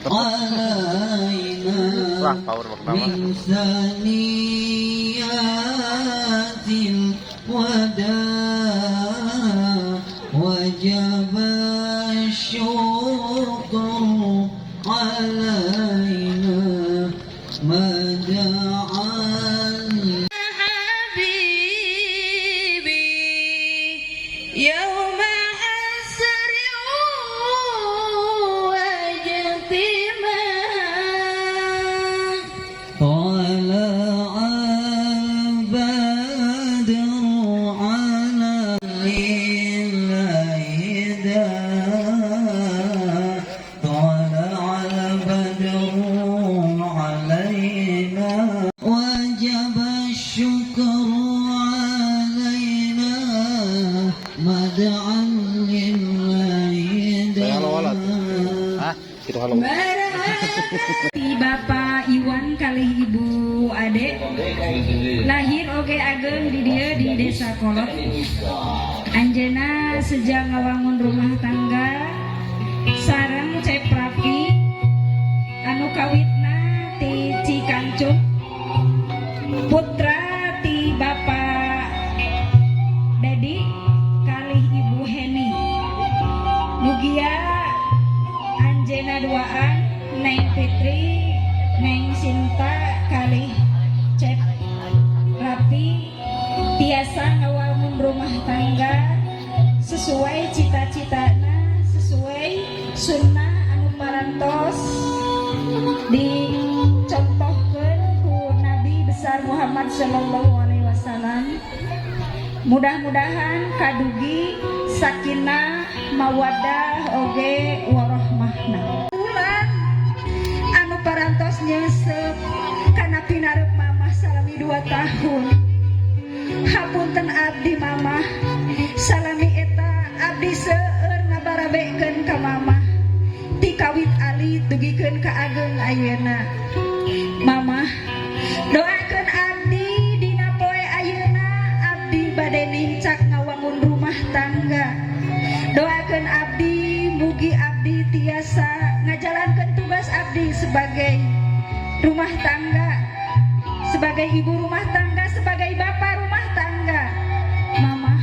علينا من ثنيات الوداع وجب الشكر علينا ما دعا حبيبي يوم حسر واجتماع طلع البدر علينا طلع البدر علينا وجب الشكر علينا مدعا Bapak Iwan kalih Ibu Ade lahir oge ageng di dia di Desa Kolot. Anjeuna sejak ngawangun rumah tangga sareng Cep Rapi anu kawitna ti Cikancung putra ti Bapak Dedi kalih Ibu Heni mugia anjeuna duaan Neng Fitri, Neng Sinta kalih Cep Rapi tiasa ngawangun rumah tangga sesuai cita-citana, sesuai sunnah anu parantos dicontohkeun ku Nabi besar Muhammad sallallahu alaihi wasallam. Mudah-mudahan kadugi sakinah mawaddah oge warahmahna. Parantos nyesep kana pinarep mamah salami 2 tahun. Hapunten abdi mamah salami eta abdi seueur ngabarabekeun ka mamah ti kawit alit dugikeun ka ageng ayeuna. Mamah doakeun abdi dina poe ayeuna abdi bade nincak ngawangun rumah tangga. Doakeun abdi mugi abdi tiasa ngajalankeun tugas abdi sebagai rumah tangga, sebagai ibu rumah tangga, sebagai bapak rumah tangga. Mamah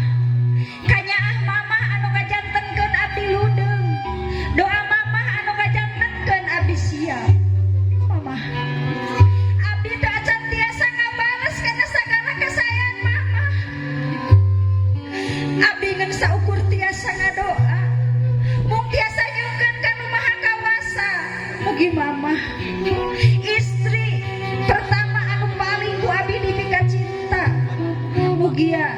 kanyaah mamah anu ngajantenkeun abdi ludeung, doa mamah anu ngajantenkeun abdi siap. Mamah abdi teu acan tiasa ngabales kana sagala kasayan mamah. Abdi ngan saukur tiasa ngadoa mung tiasa nyungkeun ka Nu Maha Kawasa. Mugi mamah istri pertama anu paling ku abdi dipika cinta mugia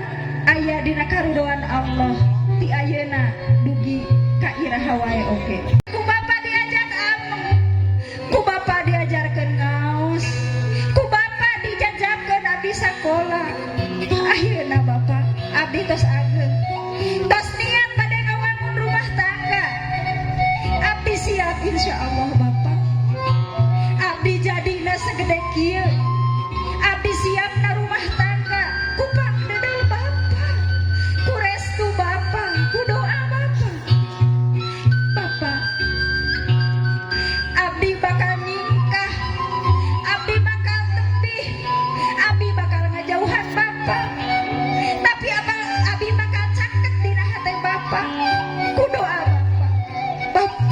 aya dina karidhoan Allah ti ayeuna dugi ka iraha wae oge. Ku bapa diajak ameng, ku bapa diajarkeun ngaos, ku bapa dijajabkeun abdi sakola. Ayeuna bapa abdi tos ageng, tos niat bade ngawangun rumah tangga. Abdi siap insyaallah bapa. Abdi jadina segede kieu. Abdi siapna rumah tangga. Ku pangdedel bapa, ku restu bapa, ku doa bapa. Bapa, abdi bakal ningkah, abdi bakal tepih, abdi bakal ngajauhan bapa. Tapi abdi bakal caket dina hate bapa. Ku doa bapa. Bapa,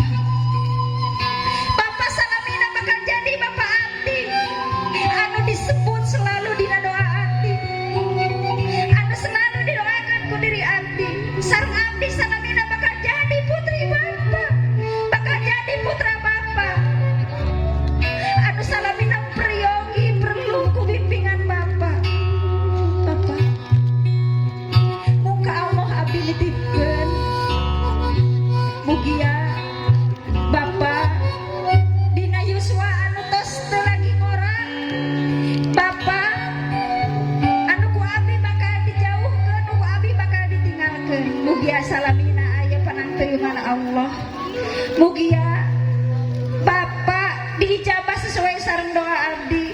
bapa salamina bakal jadi bapa abdi anu disebut selalu dina doa abdi, anu selalu didoakeun ku diri abdi. Sareng abdi salamina bakal jadi putri bapa, bakal jadi putra bapa, anu salamina priyogi perlu ku bimbingan bapa. Bapa, muka Allah abdi nitipkeun mugia bapa dina yuswa anu tos teu lagi ngorang. Bapa anu ku abdi bakal dijauhkeun, ku abdi bakal ditinggalkeun. Mugia salamina aya panangteuman Allah. Mugia bapa diijabah sesuai sareng doa abdi,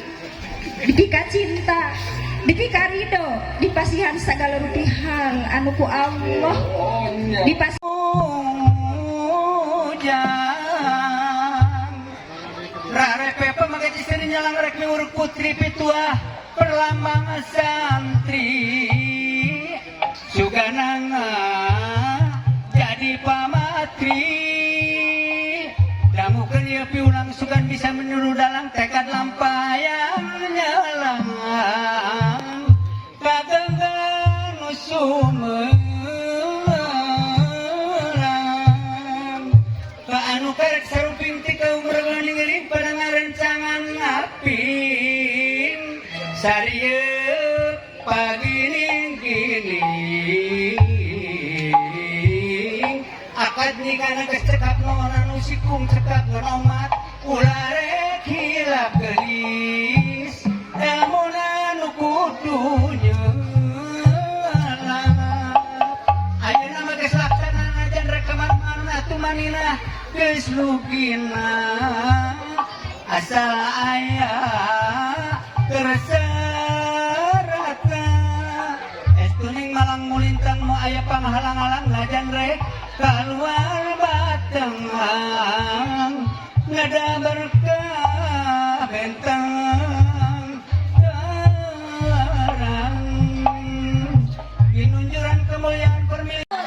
dipika cinta, dipika ridho, dipasihan segala rupihal anu ku Allah dipasihan. dalang rek miuruk putri pituah perlambang santri sugananga jadi pamatri damu kerja piulang sugan bisa menyuruh dalang tekad lampayang nyalang kagenggan sumerang ka anu karek saruping ti kaum reganing pada ngarencangan ngapin sarieuk pagining-gining akad nikana geus cekap naon anu sikung cekap ngenomat ulah rek hilap gelis namun anu kudu nyeulap ayeuna mah geus laksanana jan rek kamana-mana tumanina geus lugina asal aya terserata estuning malang mulintang mau aya panghalang-halang ngajan rek keluar batengang ngada berkah bentang terang ginunjuran kemuliaan permilikan